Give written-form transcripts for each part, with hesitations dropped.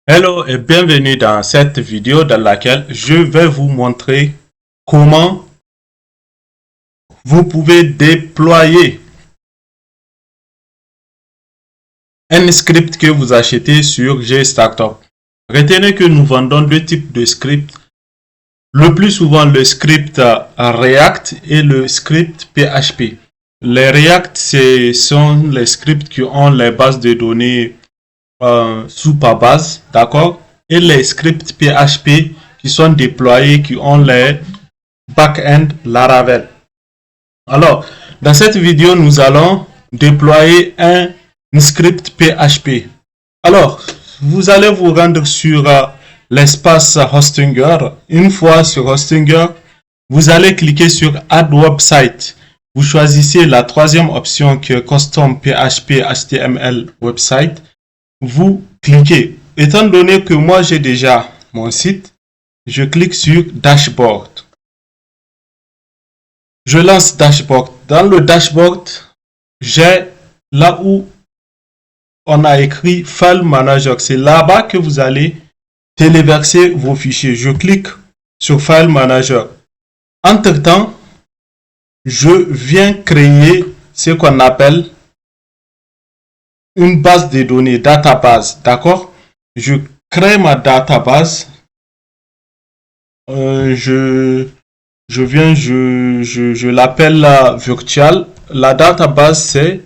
Hello et bienvenue dans cette vidéo dans laquelle je vais vous montrer comment vous pouvez déployer un script que vous achetez sur GStartup. Retenez que nous vendons deux types de scripts. Le plus souvent le script React et le script PHP. Les React, ce sont les scripts qui ont les bases de données sous par base, d'accord, et les scripts PHP qui sont déployés, qui ont les back-end Laravel. Alors, dans cette vidéo, nous allons déployer un script PHP. Alors, vous allez vous rendre sur l'espace Hostinger. Une fois sur Hostinger, vous allez cliquer sur Add Website. Vous choisissez la troisième option qui est Custom PHP HTML Website. Vous cliquez. Étant donné que moi j'ai déjà mon site, je clique sur Dashboard. Je lance Dashboard. Dans le Dashboard, j'ai là où on a écrit File Manager. C'est là-bas que vous allez téléverser vos fichiers. Je clique sur File Manager. Entre-temps, je viens créer ce qu'on appelle une base de données, database, d'accord? Je crée ma database. Je l'appelle la virtual. La database, c'est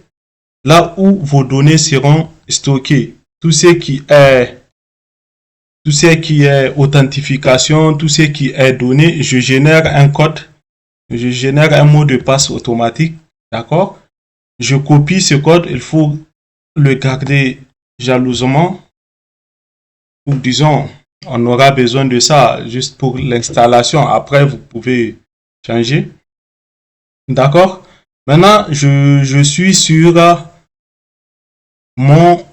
là où vos données seront stockées. Tout ce qui est authentification, tout ce qui est donné, je génère un code, je génère un mot de passe automatique, d'accord? Je copie ce code, il faut le garder jalousement, ou disons, on aura besoin de ça juste pour l'installation. Après, vous pouvez changer. D'accord? Maintenant, je suis sur mon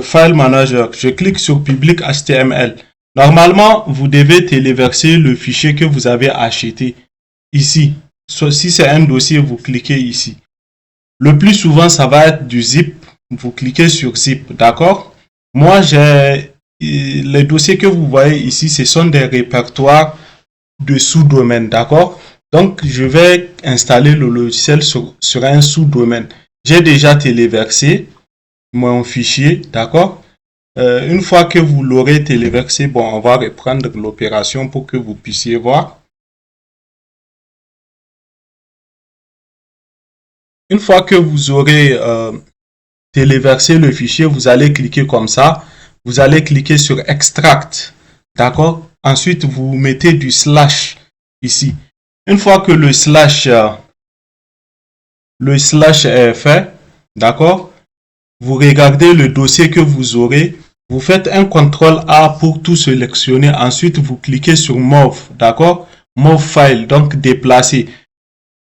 file manager. Je clique sur public HTML. Normalement, vous devez téléverser le fichier que vous avez acheté ici. Si c'est un dossier, vous cliquez ici. Le plus souvent, ça va être du zip. Vous cliquez sur zip, d'accord? Moi, j'ai les dossiers que vous voyez ici, ce sont des répertoires de sous-domaines, d'accord? Donc, je vais installer le logiciel sur un sous-domaine. J'ai déjà téléversé mon fichier, d'accord? Une fois que vous l'aurez téléversé, bon, on va reprendre l'opération pour que vous puissiez voir. Une fois que vous aurez téléverser le fichier, vous allez cliquer comme ça. Vous allez cliquer sur Extract. D'accord? Ensuite, vous mettez du slash ici. Une fois que le slash est fait, d'accord? Vous regardez le dossier que vous aurez. Vous faites un CTRL A pour tout sélectionner. Ensuite, vous cliquez sur Move. D'accord? Move File, donc déplacer.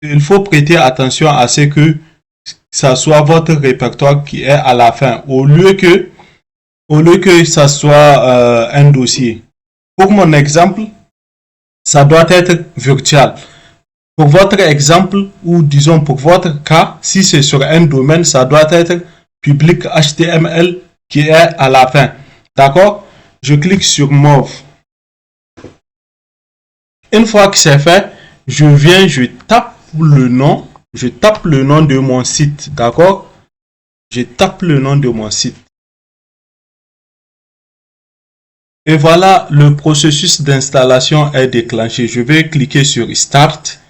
Il faut prêter attention à ce que ça soit votre répertoire qui est à la fin, au lieu que ça soit un dossier. Pour mon exemple, ça doit être virtual. Pour votre exemple, ou disons pour votre cas, si c'est sur un domaine, ça doit être public HTML qui est à la fin. D'accord? Je clique sur Move. Une fois que c'est fait, je tape le nom. Je tape le nom de mon site, d'accord? Je tape le nom de mon site. Et voilà, le processus d'installation est déclenché. Je vais cliquer sur Start,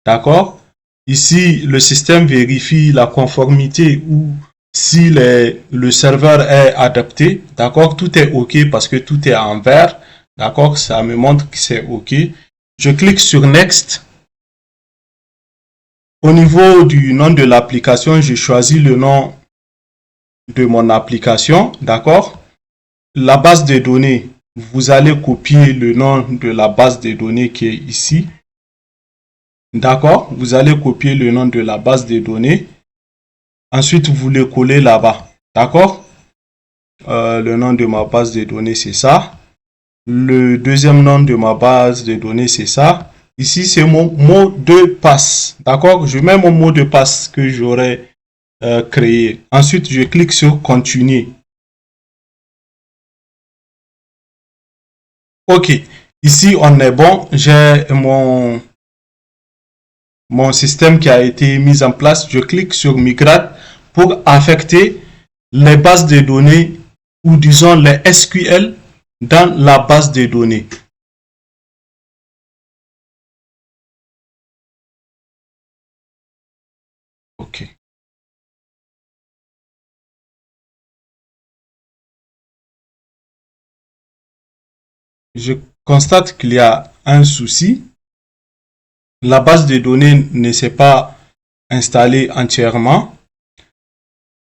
d'accord? Ici, le système vérifie la conformité ou si le serveur est adapté, d'accord? Tout est OK parce que tout est en vert, d'accord? Ça me montre que c'est OK. Je clique sur Next. Au niveau du nom de l'application, je choisis le nom de mon application, d'accord? La base de données, vous allez copier le nom de la base de données qui est ici. D'accord? Vous allez copier le nom de la base de données. Ensuite, vous le collez là-bas. D'accord? Le nom de ma base de données, c'est ça. Le deuxième nom de ma base de données, c'est ça. Ici, c'est mon mot de passe. D'accord? Je mets mon mot de passe que j'aurais créé. Ensuite, je clique sur Continuer. Ok, ici on est bon. J'ai mon système qui a été mis en place. Je clique sur Migrate pour affecter les bases de données ou disons les SQL dans la base de données. Ok. Je constate qu'il y a un souci. La base de données ne s'est pas installée entièrement.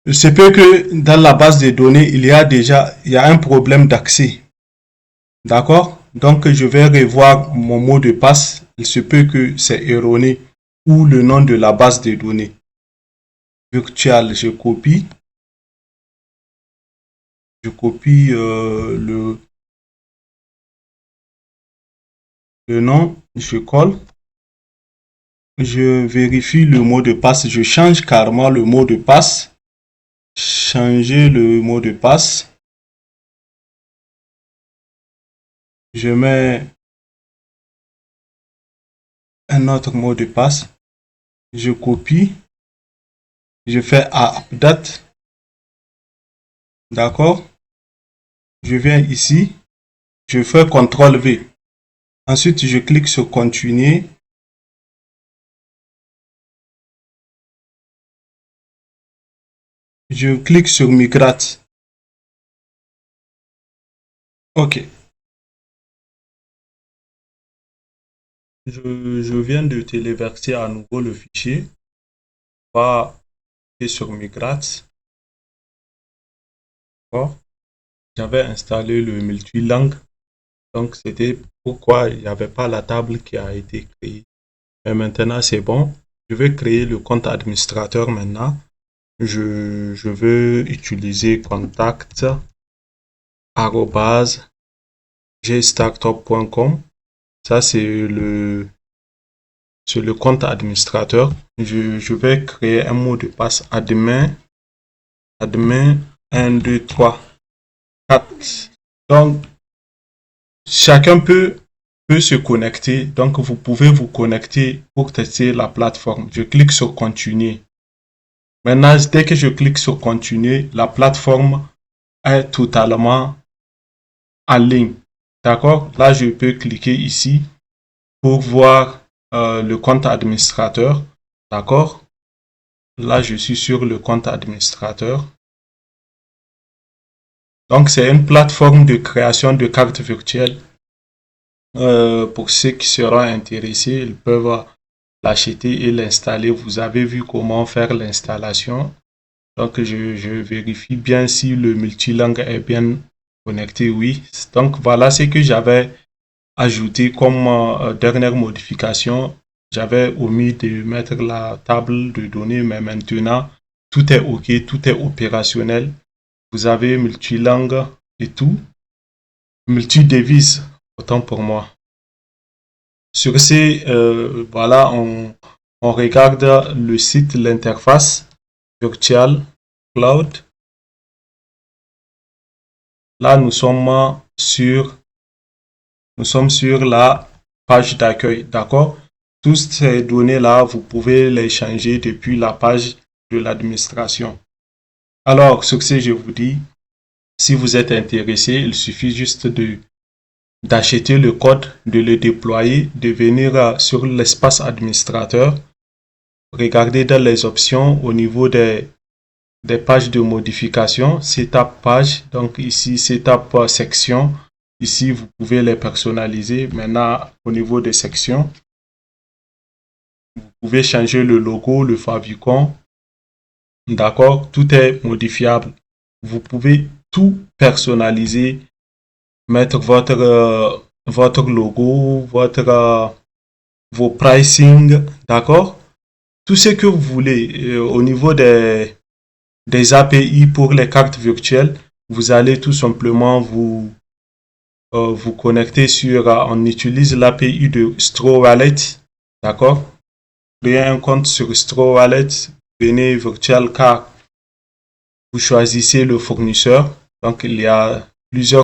Il se peut que dans la base de données, il y a un problème d'accès. D'accord? Donc, je vais revoir mon mot de passe. Il se peut que c'est erroné ou le nom de la base de données. Virtual, je copie. Je copie le nom, je colle. Je vérifie le mot de passe. Je change carrément le mot de passe. Changer le mot de passe. Je mets un autre mot de passe. Je copie. Je fais update. D'accord? Je viens ici. Je fais CTRL V. Ensuite, je clique sur continuer. Je clique sur migrate. Ok. Je viens de téléverser à nouveau le fichier. On va cliquer sur migrate. J'avais installé le multilangue. Donc, c'était pourquoi il n'y avait pas la table qui a été créée. Mais maintenant, c'est bon. Je vais créer le compte administrateur maintenant. Je veux utiliser contact @gstartup.com. Ça, c'est le compte administrateur. Je vais créer un mot de passe admin 1, 2, 3, 4. Donc, chacun peut se connecter. Donc, vous pouvez vous connecter pour tester la plateforme. Je clique sur continuer. Maintenant, dès que je clique sur continuer, la plateforme est totalement en ligne. D'accord? Là, je peux cliquer ici pour voir le compte administrateur. D'accord? Là, je suis sur le compte administrateur. Donc, c'est une plateforme de création de cartes virtuelles. Pour ceux qui seront intéressés, ils peuvent l'acheter et l'installer. Vous avez vu comment faire l'installation. Donc, je vérifie bien si le multilangue est bien connecté. Oui. Donc, voilà ce que j'avais ajouté comme dernière modification. J'avais omis de mettre la table de données, mais maintenant, tout est OK, tout est opérationnel. Vous avez multilangue et tout. Multidevise, autant pour moi. Sur ce, voilà, on regarde le site, l'interface Virtual Cloud. Là, nous sommes sur la page d'accueil, d'accord? Toutes ces données-là, vous pouvez les changer depuis la page de l'administration. Alors, sur ce, je vous dis, si vous êtes intéressé, il suffit juste d'acheter le code, de le déployer, de venir sur l'espace administrateur, regarder dans les options au niveau des pages de modification, setup page, donc ici setup section, ici vous pouvez les personnaliser. Maintenant au niveau des sections, vous pouvez changer le logo, le favicon, d'accord, tout est modifiable. Vous pouvez tout personnaliser, mettre votre logo, vos pricing, d'accord, tout ce que vous voulez. Au niveau des API pour les cartes virtuelles, vous allez tout simplement vous connecter sur, on utilise l'API de StrawWallet, d'accord? Créez un compte sur StrawWallet, venez Virtual Card, vous choisissez le fournisseur, donc il y a plusieurs